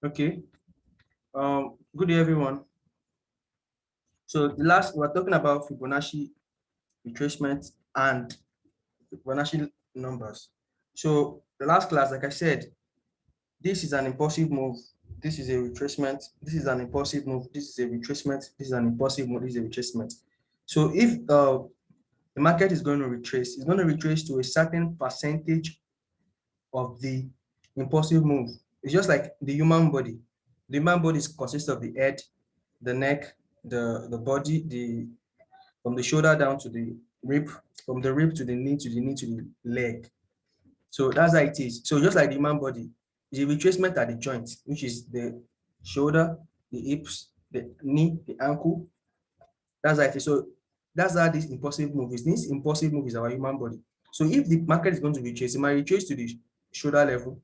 Okay. Good day, everyone. So we're talking about Fibonacci retracement and Fibonacci numbers. So the last class, like I said, this is an impulsive move. This is a retracement. This is an impulsive move. This is a retracement. This is an impulsive move. This is a retracement. So if the market is going to retrace, it's going to retrace to a certain percentage of the impulsive move. It's just like the human body. The human body consists of the head, the neck, the body, from the shoulder down to the rib, from the rib to the knee, to the knee to the leg. So that's how it is. So just like the human body, the retracement at the joint, which is the shoulder, the hips, the knee, the ankle. That's how it is. So that's how this impulsive move is. This impulsive move is our human body. So if the market is going to retrace, it might retrace to the shoulder level,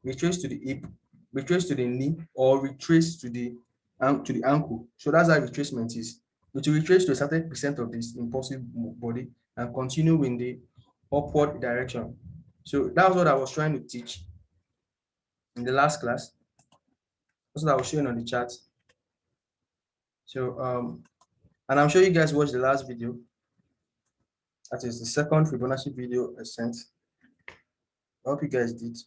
retrace to the hip, retrace to the knee, or retrace to the ankle. So that's how retracement is. It will retrace to a certain percent of this impulsive body and continue in the upward direction. So that's what I was trying to teach in the last class. That's what I was showing on the chart. So and I'm sure you guys watched the last video. That is the second Fibonacci video I sent. I hope you guys did.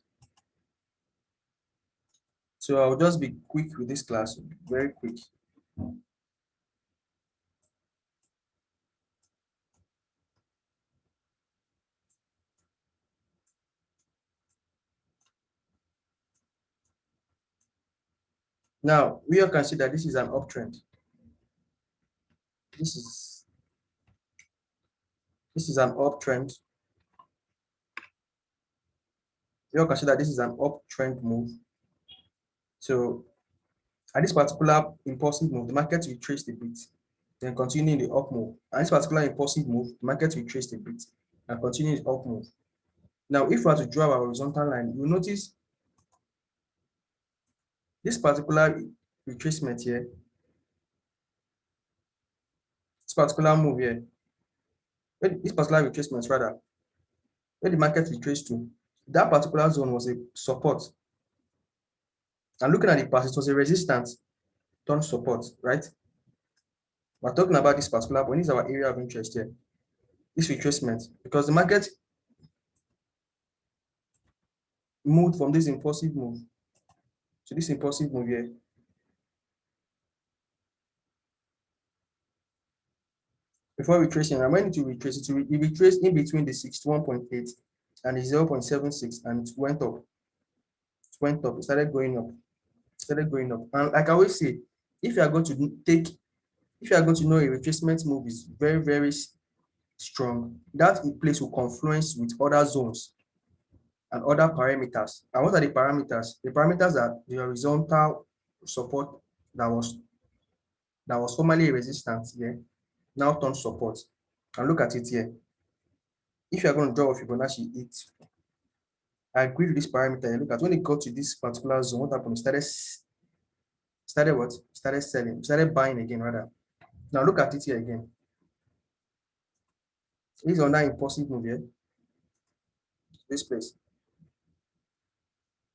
So I'll just be quick with this class, very quick. Now, we all can see that this is an uptrend. This is an uptrend. We all can see that this is an uptrend move. So at this particular impulsive move, the market retraced a bit, then continue in the up move. At this particular impulsive move, the market retraced a bit and continue the up move. Now, if we are to draw our horizontal line, you'll notice this particular retracement here, this particular move here, this particular retracement rather, where the market retraced to, that particular zone was a support. And looking at the past, it was a resistance turned support, right? We're talking about this particular point. This is our area of interest here. This retracement, because the market moved from this impulsive move to this impulsive move here. Before retracing, I went to retrace it. It retraced in between the 61.8 and the 0.76, and it went up. It went up. It started going up. It started going up. And like I always say, if you are going to know a retracement move is very, very strong, that place will confluence with other zones and other parameters. And what are the parameters? The parameters are the horizontal support that was formerly a resistance here, now turned support. And look at it here. If you are going to draw a Fibonacci, I agree with this parameter. And look at when it got to this particular zone, what happened? Started what? Started selling, started buying again, rather. Now look at it here again. This is on that impulsive move here. This place.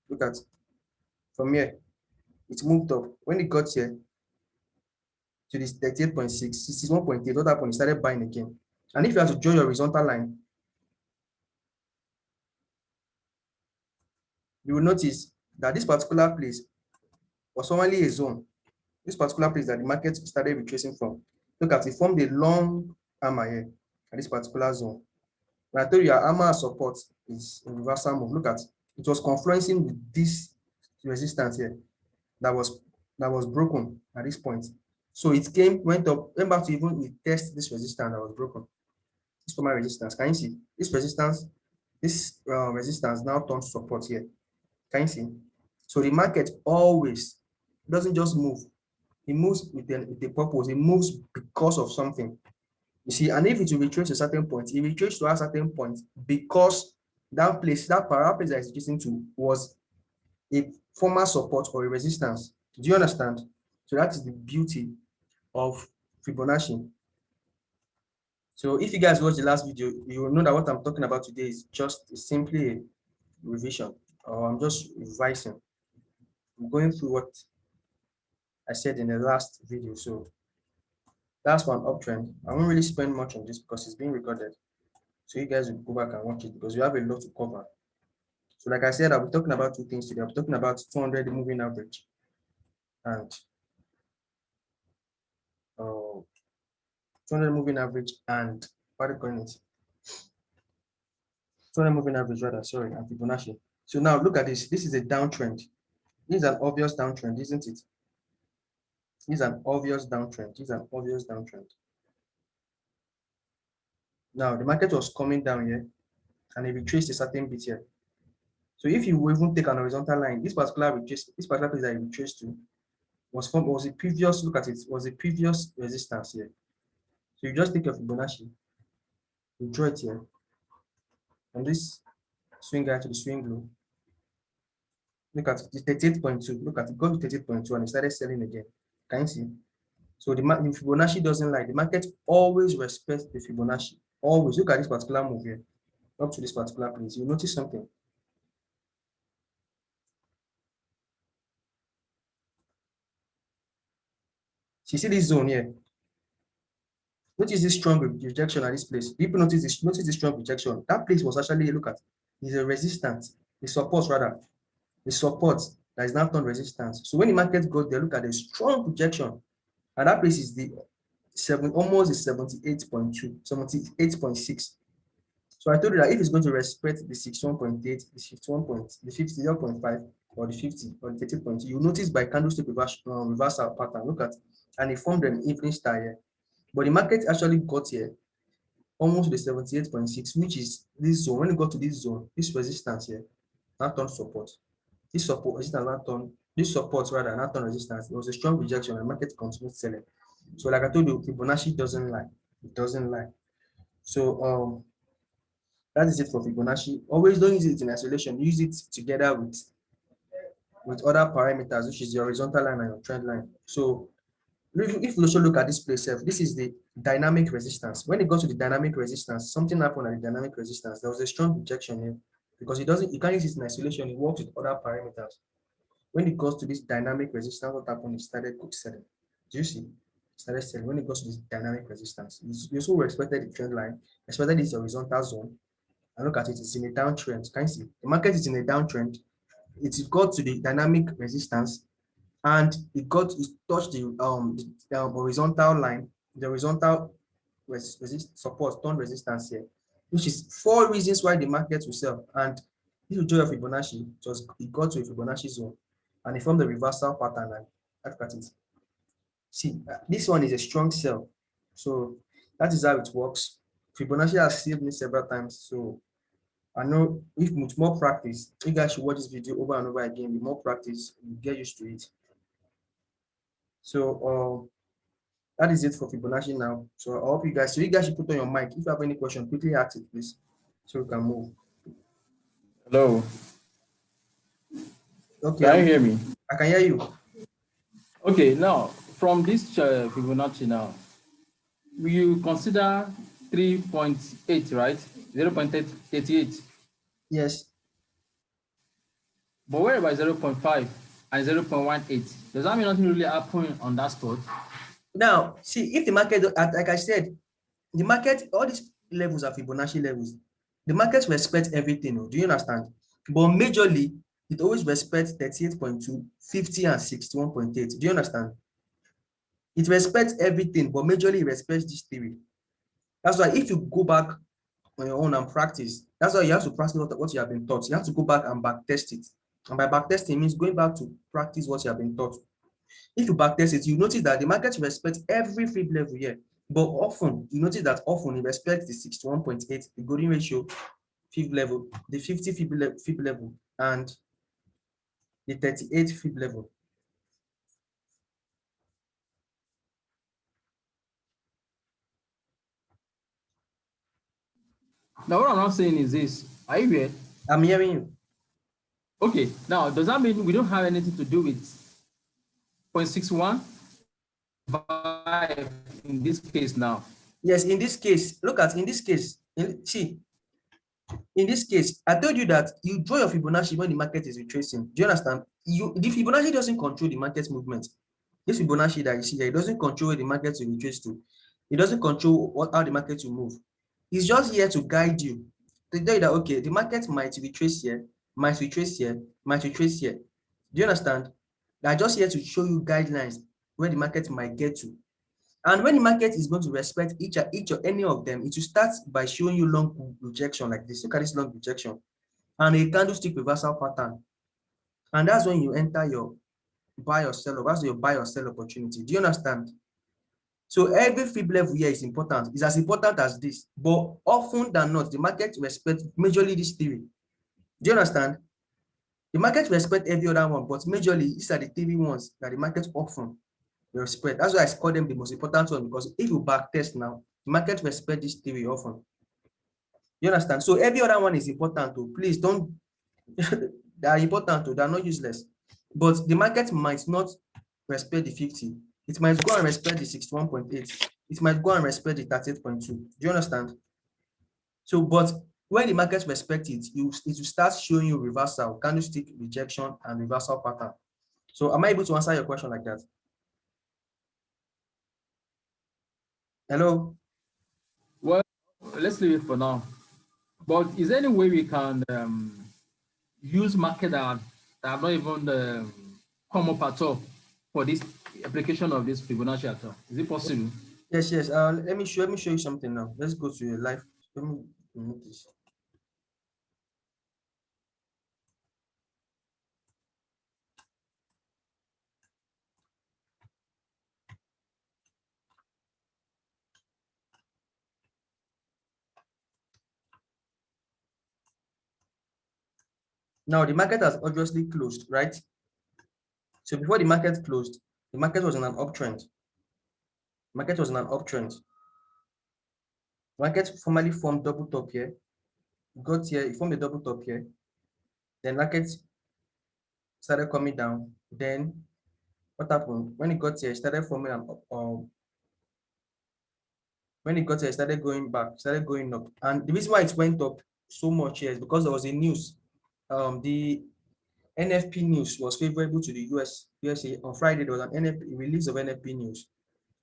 Look at from here. It moved up. When it got here to this 38.6, 61.8, what happened? It started buying again. And if you have to draw your horizontal line, you will notice that this particular place was only a zone. This particular place that the market started retracing from. Look at it, formed a long hammer here at this particular zone. When I told you our hammer support is in reversal move, look at it was confluencing with this resistance here that was broken at this point. So it went back to even test this resistance that was broken. This former resistance. Can you see this resistance? This resistance now turns support here. Can you see? So the market always doesn't just move. It moves with a purpose. It moves because of something. You see, and if it will retrace to a certain point, it retraces to a certain point because that place, that parameter that it's retracing to was a former support or a resistance. Do you understand? So that is the beauty of Fibonacci. So if you guys watched the last video, you will know that what I'm talking about today is just simply a revision, or I'm just revising I'm going through what I said in the last video. So that's one uptrend. I won't really spend much on this because it's being recorded. So you guys will go back and watch it because we have a lot to cover. So like I said, I'll be talking about two things today. I'll be talking about 200 moving average and 200 moving average and what do you call it? 200 moving average rather, sorry, and Fibonacci. So now look at this. This is a downtrend. This is an obvious downtrend, isn't it? This is an obvious downtrend. This is an obvious downtrend. Now the market was coming down here and it retraced a certain bit here. So if you even take an horizontal line, this particular retrace, this particular place that it retraced to was a previous, look at it, was a previous resistance here. So you just take your Fibonacci, you draw it here, from this swing high to the swing low. Look at the 38.2. Look at it, go to 38.2 and it started selling again. Can you see? So the Fibonacci doesn't lie. The market always respects the Fibonacci. Always. Look at this particular move here, up to this particular place. You notice something. So you see this zone here. Notice this strong rejection at this place. People notice this strong rejection. That place was actually, look at, is a resistance, the support rather, the support that is now turned resistance. So when the market goes there, look at the strong rejection, and that place is the almost the 78.2, 78.6. So I told you that if it's going to respect the 61.8, the 51 point, the 50.5, or the 50 or the 30.2, you notice by candlestick reversal pattern. Look at, and it formed an evening star here. But the market actually got here almost the 78.6, which is this zone. When you got to this zone, this resistance here, not on support. This support resistance not on this support rather not on resistance. It was a strong rejection and market continued selling. So like I told you, Fibonacci doesn't lie. It doesn't lie. So that is it for Fibonacci. Always don't use it in isolation. Use it together with other parameters, which is your horizontal line and your trend line. So if you also look at this place, this is the dynamic resistance. When it goes to the dynamic resistance, something happened at the dynamic resistance. There was a strong rejection here because you can't use it in isolation. It works with other parameters. When it goes to this dynamic resistance, what happened? It started selling. Do you see? It started selling. When it goes to this dynamic resistance, you also respected the trend line, expected this horizontal zone, and look at it. It's in a downtrend. Can you see? The market is in a downtrend. It got to the dynamic resistance and it touched the horizontal line, the horizontal support turned resistance here, which is 4 reasons why the market will sell. And if you draw your Fibonacci, it got to a Fibonacci zone and it formed the reversal pattern. And look at it. See, this one is a strong sell. So that is how it works. Fibonacci has saved me several times. So I know if with more practice, you guys should watch this video over and over again. With more practice, you get used to it. So that is it for Fibonacci now. So I hope you guys, so you guys should put on your mic. If you have any question, quickly ask it, please, so we can move. Hello. Okay, Can you hear me? I can hear you. Okay, now from this Fibonacci now, will you consider 3.8, right? 0.38. Yes. But what about 0.5 and 0.18? Does that mean nothing really happened on that spot? Now, see, if the market, like I said, the market, all these levels are Fibonacci levels. The market respects everything. Do you understand? But majorly, it always respects 38.2, 50, and 61.8. Do you understand? It respects everything, but majorly it respects this theory. That's why if you go back on your own and practice, that's why you have to practice what you have been taught. You have to go back and back test it. And by back testing means going back to practice what you have been taught. If you back test it, you notice that the market respects every fib level here. But often, you notice that often it respects the 61.8, the golden ratio fib level, the 50 fib level, and the 38 fib level. Now, what I'm not saying is this. Are you here? I'm hearing you. Okay, now does that mean we don't have anything to do with 0.61 in this case now? Yes, in this case, look at in this case, see, In this case, I told you that you draw your Fibonacci when the market is retracing. Do you understand? The Fibonacci doesn't control the market movement. This Fibonacci that you see here, it doesn't control where the market will retrace to. It doesn't control how the market will move. It's just here to guide you, to tell you that, okay, the market might retrace here, might retrace here, might retrace here. Do you understand? They're just here to show you guidelines where the market might get to. And when the market is going to respect each or any of them, it will start by showing you long rejection like this. Look at this long rejection and a candlestick reversal pattern. And that's when you enter your buy or sell. That's your buy or sell opportunity. Do you understand? So every fib level here is important. It's as important as this. But often than not, the market respects majorly this theory. Do you understand? The market respects every other one, but majorly these are the three ones that the market often respect. That's why I call them the most important one, because if you back test now, the market respect this theory often. You understand? So every other one is important too. Please don't they are important too, they are not useless. But the market might not respect the 50. It might go and respect the 61.8. It might go and respect the 38.2. Do you understand? So, but when the market respects it, it will start showing you reversal, candlestick rejection, and reversal pattern. So, am I able to answer your question like that? Hello? Well, let's leave it for now. But is there any way we can use market that have not even come up at all for this application of this Fibonacci at all? Is it possible? Yes, yes. Let me show you something now. Let's go to your live. Let me remove this. Now the market has obviously closed, right? So before the market closed, the market was in an uptrend. Market was in an uptrend. Market formally formed double top here. Got here, it formed a double top here. Then market started coming down. Then what happened? When it got here, it started forming an when it got here, it started going back, started going up. And the reason why it went up so much here is because there was a news. The NFP news was favorable to the USA. On Friday, there was an NFP release of NFP news.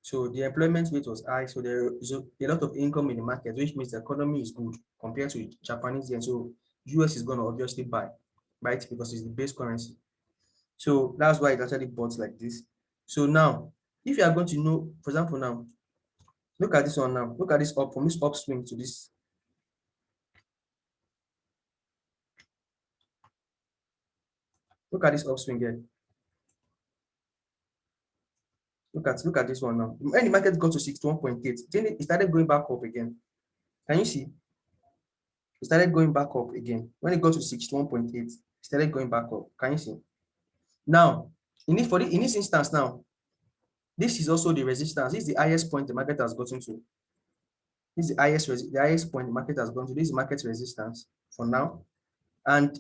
So the employment rate was high. So there is a lot of income in the market, which means the economy is good compared to Japanese yen. So US is going to obviously buy it because it's the base currency. So that's why it actually bought like this. So now, if you are going to know, for example, now, look at this one now. Look at this up from this upswing to this. Look at this upswing here. Look at this one now. When the market got to 61.8, then it started going back up again. Can you see? It started going back up again. When it got to 61.8, it started going back up. Can you see? Now, in this instance now, this is also the resistance. This is the highest point the market has gotten to. This is the highest point the market has gone to. This is market resistance for now. And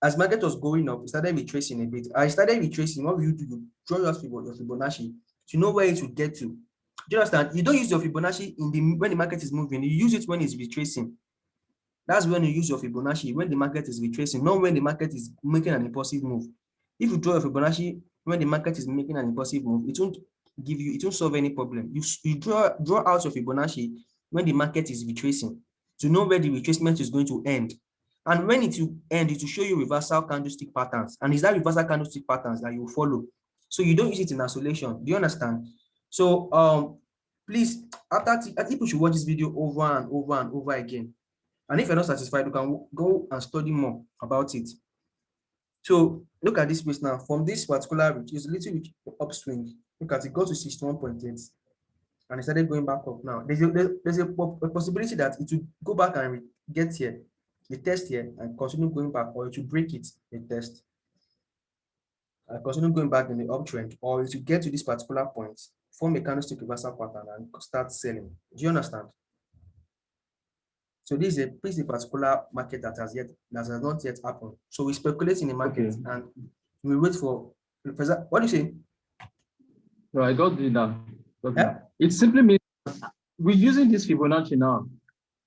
as market was going up, it started retracing a bit. I started retracing. What will you do? You draw your Fibonacci to know where it will get to. Do you understand? You don't use your Fibonacci when the market is moving. You use it when it's retracing. That's when you use your Fibonacci when the market is retracing, not when the market is making an impulsive move. If you draw your Fibonacci when the market is making an impulsive move, it won't solve any problem. You draw out your Fibonacci when the market is retracing to know where the retracement is going to end. And when it will end, it will show you reversal candlestick patterns. And it's that reversal candlestick patterns that you follow. So you don't use it in isolation. Do you understand? So please, people should watch this video over and over and over again. And if you're not satisfied, you can go and study more about it. So look at this place now. From this particular which is a little bit upswing. Look at it, go to 61.8. And it started going back up now. There's a possibility that it will go back and get here, the test here, and continue going back, or it will break it, the test, and continue going back in the uptrend, or it will get to this particular point, form a candlestick reversal pattern, and start selling. Do you understand? So this is a particular market that has not yet happened. So we speculate in the market and we wait for. What do you say? No, I got it now. Okay. Yeah? It simply means we're using this Fibonacci now.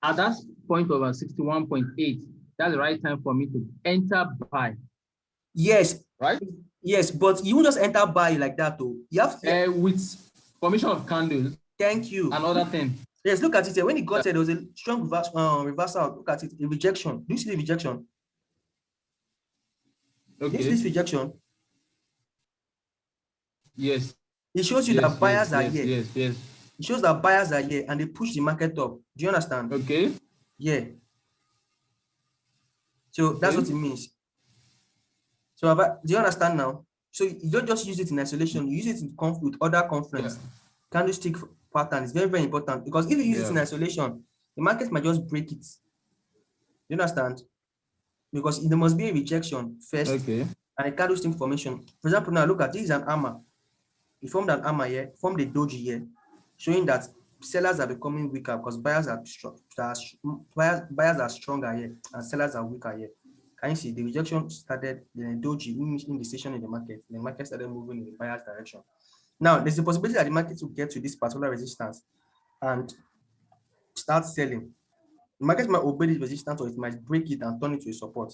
At that point over 61.8. That's the right time for me to enter buy. Yes. Right? Yes, but you won't just enter buy like that though. You have with formation of candles. Thank you. Another thing. Yes, look at it here. When it got here, there was a strong reversal. Look at it, a rejection. Do you see the rejection? Okay. This rejection. Yes. It shows you that buyers are here. Yes. It shows that buyers are here and they push the market up. Do you understand? Okay. Yeah. So that's what it means. So do you understand now? So you don't just use it in isolation. You use it in with other conference. Yeah. Candlestick pattern is very, very important because if you use it in isolation, the market might just break it. You understand? Because there must be a rejection first, and a candlestick formation. For example, now look at this is an hammer. It formed an hammer here, formed a doji here, showing that sellers are becoming weaker because buyers are strong. Buyers are stronger here, and sellers are weaker here. Can you see the rejection started? Then a doji indecision in the market. The market started moving in the buyer's direction. Now, there's a possibility that the market will get to this particular resistance and start selling. The market might obey this resistance or it might break it and turn it to a support.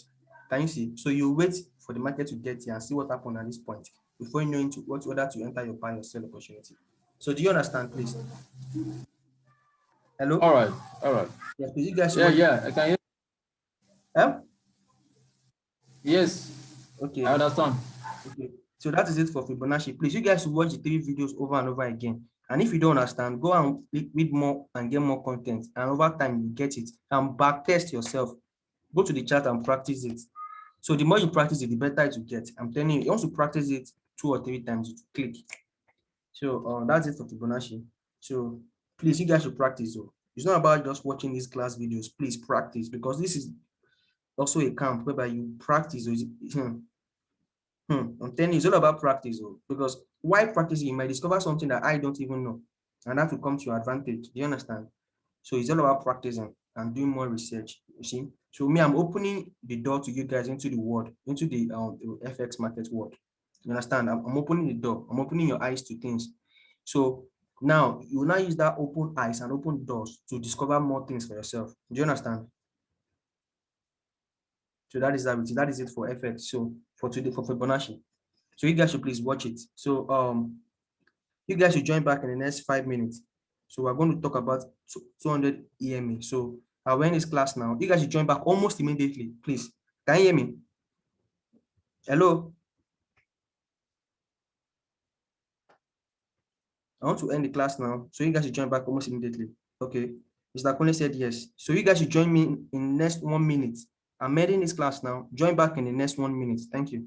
Can you see? So you wait for the market to get here and see what happened at this point before you know into whether to enter your buy or sell opportunity. So do you understand, please? Hello? All right. Yes, please, you guys. Yeah, I can hear. Yes. Okay. I understand. Okay. So that is it for Fibonacci. Please, you guys watch the 3 videos over and over again. And if you don't understand, go and read more and get more content. And over time, you get it. And back test yourself. Go to the chat and practice it. So the more you practice it, the better it will get. I'm telling you, you want to practice it 2 or 3 times, to click. So that's it for Fibonacci. So please, you guys should practice though. It's not about just watching these class videos. Please practice because this is also a camp whereby you practice. I'm telling you, it's all about practice though, because while practicing, you might discover something that I don't even know, and that will come to your advantage. Do you understand? So it's all about practicing and doing more research. You see, so me, I'm opening the door to you guys into the world, into the FX market world. You understand? I'm opening the door. I'm opening your eyes to things. So now you will now use that open eyes and open doors to discover more things for yourself. Do you understand? So that is it for FX. So for today, for Fibonacci. So you guys should please watch it. So you guys should join back in the next 5 minutes. So we're going to talk about 200 EMA. So we're in this class now. You guys should join back almost immediately, please. Can you hear me? Hello? I want to end the class now. So you guys should join back almost immediately. Okay. Mr. Kone said yes. So you guys should join me in the next 1 minute. I'm ending this class now. Join back in the next 1 minute. Thank you.